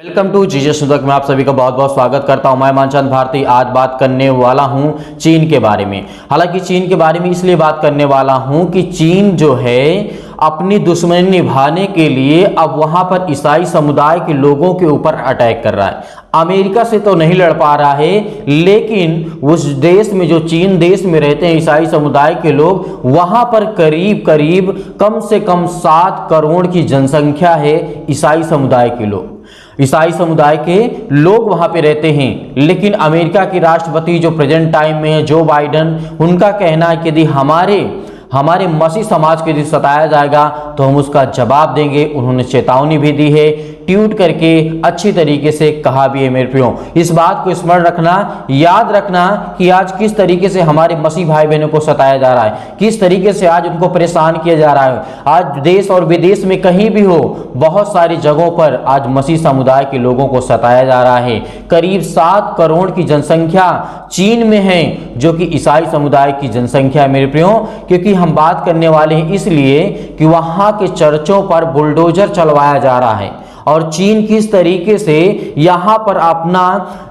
Welcome to Jesus news में आप सभी का बहुत बहुत स्वागत करता हूं। मैं मानचंद भारती आज बात करने वाला हूं चीन के बारे में। हालांकि चीन के बारे में इसलिए बात करने वाला हूं कि चीन जो है अपनी दुश्मनी निभाने के लिए अब वहां पर ईसाई समुदाय के लोगों के ऊपर अटैक कर रहा है। अमेरिका से तो नहीं लड़ पा रहा है, लेकिन उस देश में जो चीन देश में रहते हैं ईसाई समुदाय के लोग, वहां पर करीब करीब कम से कम 7 करोड़ की जनसंख्या है। ईसाई समुदाय के लोग, ईसाई समुदाय के लोग वहां पे रहते हैं। लेकिन अमेरिका के राष्ट्रपति जो प्रेजेंट टाइम में है जो बाइडन, उनका कहना है कि यदि हमारे मसीह समाज को यदि सताया जाएगा तो हम उसका जवाब देंगे। उन्होंने चेतावनी भी दी है, ट्वीट करके अच्छी तरीके से कहा भी है। मेरे प्रियो, इस बात को स्मरण रखना, याद रखना कि आज किस तरीके से हमारे मसीह भाई बहनों को सताया जा रहा है, किस तरीके से आज उनको परेशान किया जा रहा है। आज देश और विदेश में कहीं भी हो, बहुत सारी जगहों पर आज मसीह समुदाय के लोगों को सताया जा रहा है। करीब 7 करोड़ की जनसंख्या चीन में है, जो कि ईसाई समुदाय की जनसंख्या है। मेरे प्रियो, क्योंकि हम बात करने वाले हैं इसलिए कि वहां के चर्चों पर बुलडोजर चलवाया जा रहा है और चीन किस तरीके से यहाँ पर अपना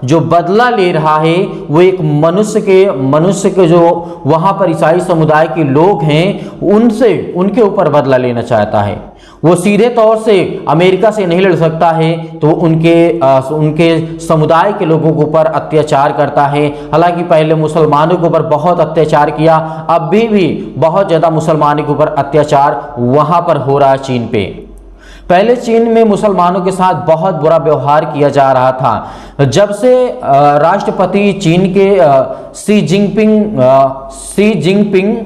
जो बदला ले रहा है, वो एक मनुष्य के जो वहाँ पर ईसाई समुदाय के लोग हैं उनके ऊपर बदला लेना चाहता है। वो सीधे तौर से अमेरिका से नहीं लड़ सकता है, तो उनके समुदाय के लोगों के ऊपर अत्याचार करता है। हालांकि पहले मुसलमानों के ऊपर बहुत अत्याचार किया, अब भी बहुत ज़्यादा मुसलमानों के ऊपर अत्याचार वहाँ पर हो रहा है चीन पे। पहले चीन में मुसलमानों के साथ बहुत बुरा व्यवहार किया जा रहा था। जब से राष्ट्रपति चीन के शी जिनपिंग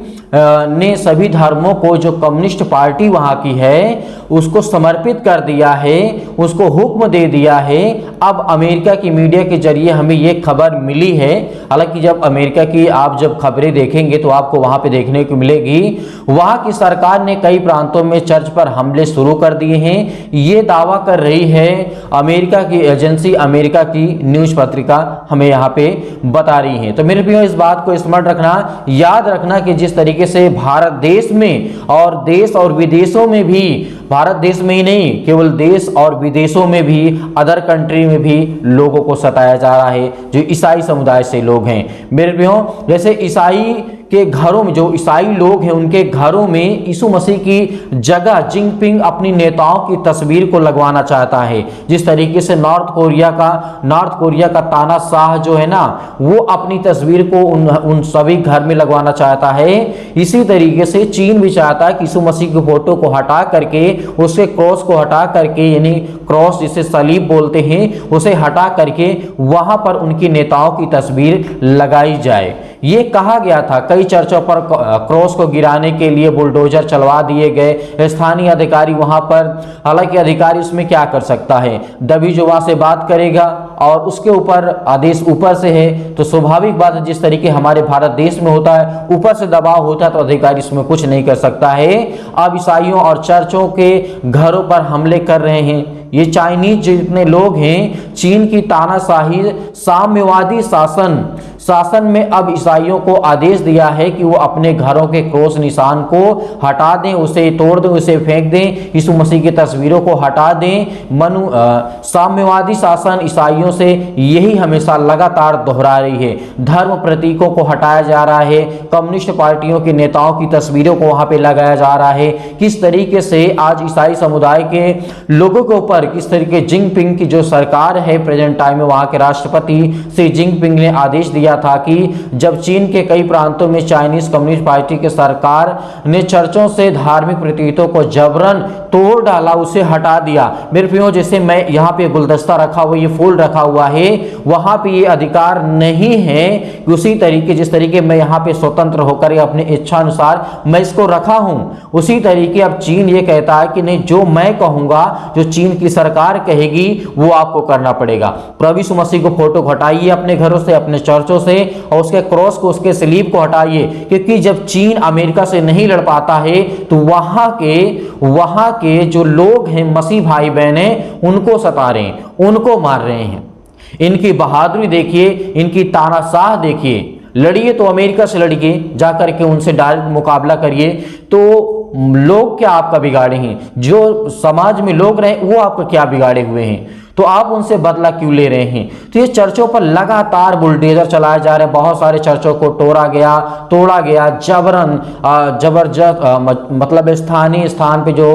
ने सभी धर्मों को, जो कम्युनिस्ट पार्टी वहाँ की है, उसको समर्पित कर दिया है, उसको हुक्म दे दिया है। अब अमेरिका की मीडिया के जरिए हमें ये खबर मिली है। हालांकि जब अमेरिका की आप जब खबरें देखेंगे तो आपको वहाँ पे देखने को मिलेगी, वहाँ की सरकार ने कई प्रांतों में चर्च पर हमले शुरू कर दिए हैं। ये दावा कर रही है अमेरिका की एजेंसी, अमेरिका की न्यूज़ पत्रिका हमें यहाँ पे बता रही है। तो मेरे प्रियो, इस बात को स्मरण रखना, याद रखना कि जिस तरीके से भारत देश में और देश और विदेशों में भी, भारत देश में ही नहीं, केवल देश और विदेशों में भी, अदर कंट्री में भी लोगों को सताया जा रहा है जो ईसाई समुदाय से लोग हैं। मेरे प्रियो, जैसे ईसाई के घरों में, जो ईसाई लोग हैं उनके घरों में यीशु मसीह की जगह जिनपिंग अपनी नेताओं की तस्वीर को लगवाना चाहता है। जिस तरीके से नॉर्थ कोरिया का तानाशाह जो है ना, वो अपनी तस्वीर को उन सभी घर में लगवाना चाहता है। इसी तरीके से चीन भी चाहता है कि यीशु मसीह की फोटो को हटा करके, उसके क्रॉस को हटा करके, यानी क्रॉस जिसे सलीब बोलते हैं, उसे हटा करके वहां पर उनकी नेताओं की तस्वीर लगाई जाए। ये कहा गया था। कई चर्चों पर क्रॉस को गिराने के लिए बुलडोजर चलवा दिए गए। स्थानीय अधिकारी वहां पर, हालांकि अधिकारी उसमें क्या कर सकता है, दबी जुबान से बात करेगा और उसके ऊपर आदेश ऊपर से है, तो स्वाभाविक बात है जिस तरीके हमारे भारत देश में होता है, ऊपर से दबाव होता है, तो अधिकारी इसमें कुछ नहीं कर सकता है। अब ईसाइयों और चर्चों के घरों पर हमले कर रहे हैं ये चाइनीज जितने लोग हैं। चीन की तानाशाही साम्यवादी शासन में अब ईसाइयों को आदेश दिया है कि वो अपने घरों के क्रॉस निशान को हटा दें, उसे तोड़ दें, उसे फेंक दें, यीशु मसीह की तस्वीरों को हटा दें। साम्यवादी शासन ईसाइयों से यही हमेशा लगातार दोहरा रही है। धर्म प्रतीकों को हटाया जा रहा है, कम्युनिस्ट पार्टियों के नेताओं की तस्वीरों को वहां पे लगाया जा रहा है। किस तरीके से आज ईसाई समुदाय के लोगों के ऊपर, किस तरीके जिनपिंग की जो सरकार है प्रेजेंट टाइम में, वहां के राष्ट्रपति शी जिनपिंग ने आदेश दिया था कि जब चीन के कई प्रांतों में चाइनीज कम्युनिस्ट पार्टी की सरकार ने चर्चों से धार्मिक प्रतीकों को जबरन तोड़ डाला, उसे हटा दिया। मेरे प्रियो, जैसे मैं यहाँ पे गुलदस्ता रखा हुआ, ये फूल रखा हुआ है, वहां पे ये अधिकार नहीं है कि उसी तरीके जिस तरीके मैं यहाँ पे स्वतंत्र होकर अपने इच्छा अनुसार मैं इसको रखा हूं, उसी तरीके अब चीन ये कहता है कि नहीं, जो मैं कहूंगा, जो चीन की सरकार कहेगी, वो आपको करना पड़ेगा। प्रभु यीशु मसीह को फोटो हटाइए अपने घरों से, अपने चर्चों से, और उसके क्रॉस को, उसके सलीब को हटाइए। क्योंकि जब चीन अमेरिका से नहीं लड़ पाता है, तो वहां के जो लोग हैं, मसीह भाई बहने, उनको सता रहे हैं, उनको मार रहे हैं। इनकी बहादुरी देखिए, इनकी तानाशाह देखिए। लड़िए तो अमेरिका से लड़िए, जाकर के उनसे डायरेक्ट मुकाबला करिए, तो लोग क्या आपका बिगाड़े हैं, जो समाज में लोग रहे वो आपका क्या बिगाड़े हुए हैं। तो आप उनसे बदला क्यों ले रहे हैं। तो ये चर्चों पर लगातार बुलडोजर चलाए जा रहे हैं, बहुत सारे चर्चों को तोड़ा गया जबरन, जबरदस्त, मतलब स्थानीय स्थान पे जो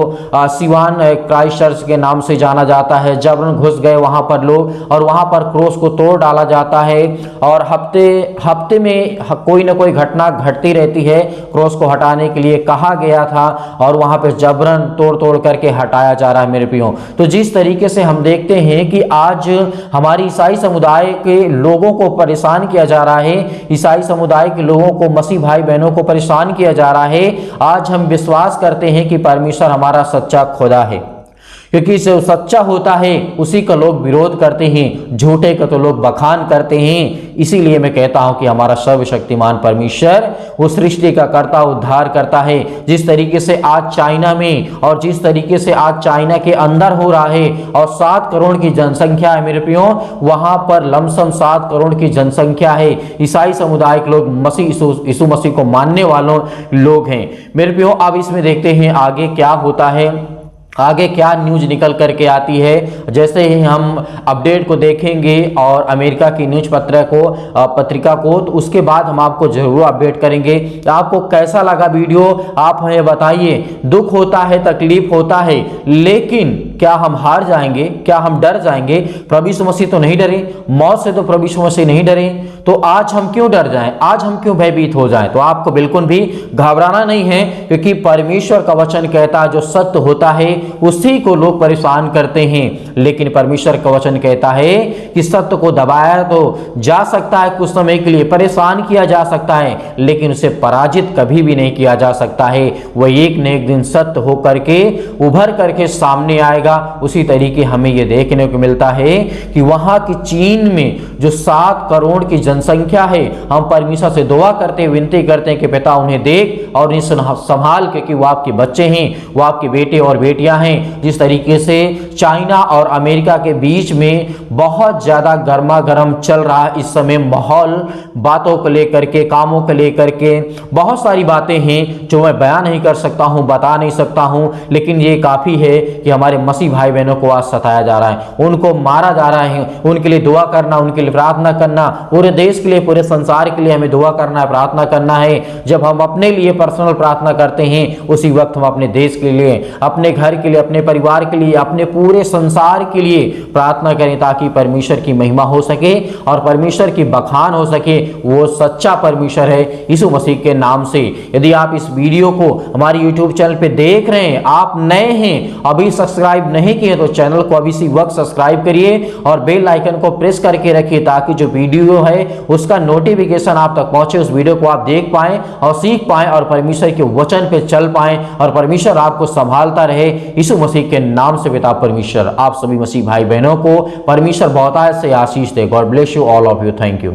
सिवान क्राइस्ट चर्च के नाम से जाना जाता है, जबरन घुस गए वहां पर लोग और वहां पर क्रॉस को तोड़ डाला जाता है और हफ्ते में कोई ना कोई घटना घटती रहती है। क्रॉस को हटाने के लिए कहा गया था और वहां पे जबरन तोड़ करके हटाया जा रहा है मेरे प्रियो। तो जिस तरीके से हम देखते हैं कि आज हमारी ईसाई समुदाय के लोगों को परेशान किया जा रहा है, ईसाई समुदाय के लोगों को, मसीह भाई बहनों को परेशान किया जा रहा है। आज हम विश्वास करते हैं कि परमेश्वर हमारा सच्चा खुदा है, क्योंकि जो सच्चा होता है उसी का लोग विरोध करते हैं, झूठे का तो लोग बखान करते हैं। इसीलिए मैं कहता हूं कि हमारा सर्वशक्तिमान परमेश्वर वो सृष्टि का कर्ता, उद्धार करता है। जिस तरीके से आज चाइना में और जिस तरीके से आज चाइना के अंदर हो रहा है और 7 करोड़ की जनसंख्या है मेरे प्रियो, वहां पर लमसम 7 करोड़ की जनसंख्या है। ईसाई समुदाय के लोग यीशु मसीह को मानने वालों लोग हैं मेरे प्रियो। अब इसमें देखते हैं आगे क्या होता है, आगे क्या न्यूज निकल करके आती है। जैसे ही हम अपडेट को देखेंगे और अमेरिका की न्यूज पत्रिका को, तो उसके बाद हम आपको जरूर अपडेट करेंगे। आपको कैसा लगा वीडियो आप हमें बताइए। दुख होता है, तकलीफ होता है, लेकिन क्या हम हार जाएंगे, क्या हम डर जाएंगे? प्रभु यीशु मसीह तो नहीं डरे, मौत से तो प्रभु यीशु मसीह नहीं डरे, तो आज हम क्यों डर जाएं, आज हम क्यों भयभीत हो जाएं? तो आपको बिल्कुल भी घबराना नहीं है, क्योंकि परमेश्वर का वचन कहता है जो सत्य होता है उसी को लोग परेशान करते हैं, लेकिन परमेश्वर का वचन कहता है कि सत्य को दबाया तो जा सकता है, कुछ समय के लिए परेशान किया जा सकता है, लेकिन उसे पराजित कभी भी नहीं किया जा सकता है। वह एक न एक दिन सत्य होकर के उभर करके सामने आएगा। उसी तरीके हमें यह देखने को मिलता है कि वहां की चीन में जो 7 करोड़ की जनसंख्या है, हम परमेश्वर से दुआ करते, विनती करते हैं कि पिता उन्हें देख और उन्हें संभाल, क्योंकि वो आपके बच्चे हैं, वो आपके बेटे और बेटियां हैं। जिस तरीके से चाइना और अमेरिका के बीच में बहुत ज्यादा गर्मा गर्म चल रहा है इस समय माहौल, बातों को लेकर के, कामों को लेकर के बहुत सारी बातें हैं जो मैं बयान नहीं कर सकता हूं, बता नहीं सकता हूं, लेकिन ये काफी है कि हमारे मसीह भाई बहनों को आज सताया जा रहा है, उनको मारा जा रहा है। उनके लिए दुआ करना, उनके लिए प्रार्थना करना, पूरे देश के लिए, पूरे संसार के लिए हमें दुआ करना है, प्रार्थना करना है। जब हम अपने लिए पर्सनल प्रार्थना करते हैं, उसी वक्त हम अपने देश के लिए, अपने घर के लिए, अपने परिवार के लिए, अपने पूरे संसार के लिए प्रार्थना करें, ताकि परमेश्वर की महिमा हो सके और परमेश्वर की बखान हो सके। वो सच्चा परमेश्वर है यीशु मसीह के नाम से। यदि आप इस वीडियो को हमारे YouTube चैनल पे देख रहे हैं, आप नए हैं, अभी सब्सक्राइब नहीं किए, तो चैनल को अभी इसी वक्त सब्सक्राइब करिए और बेल आइकन को प्रेस करके रखिए, ताकि जो वीडियो है उसका नोटिफिकेशन आप तक पहुंचे, उस वीडियो को आप देख पाएं और सीख पाएं और परमेश्वर के वचन पे चल पाएं और परमेश्वर आपको संभालता रहे। यीशु मसीह के नाम से पिता परमेश्वर आप सभी मसीह भाई बहनों को परमेश्वर बहुतायत से आशीष दे। God bless you all of you. Thank you.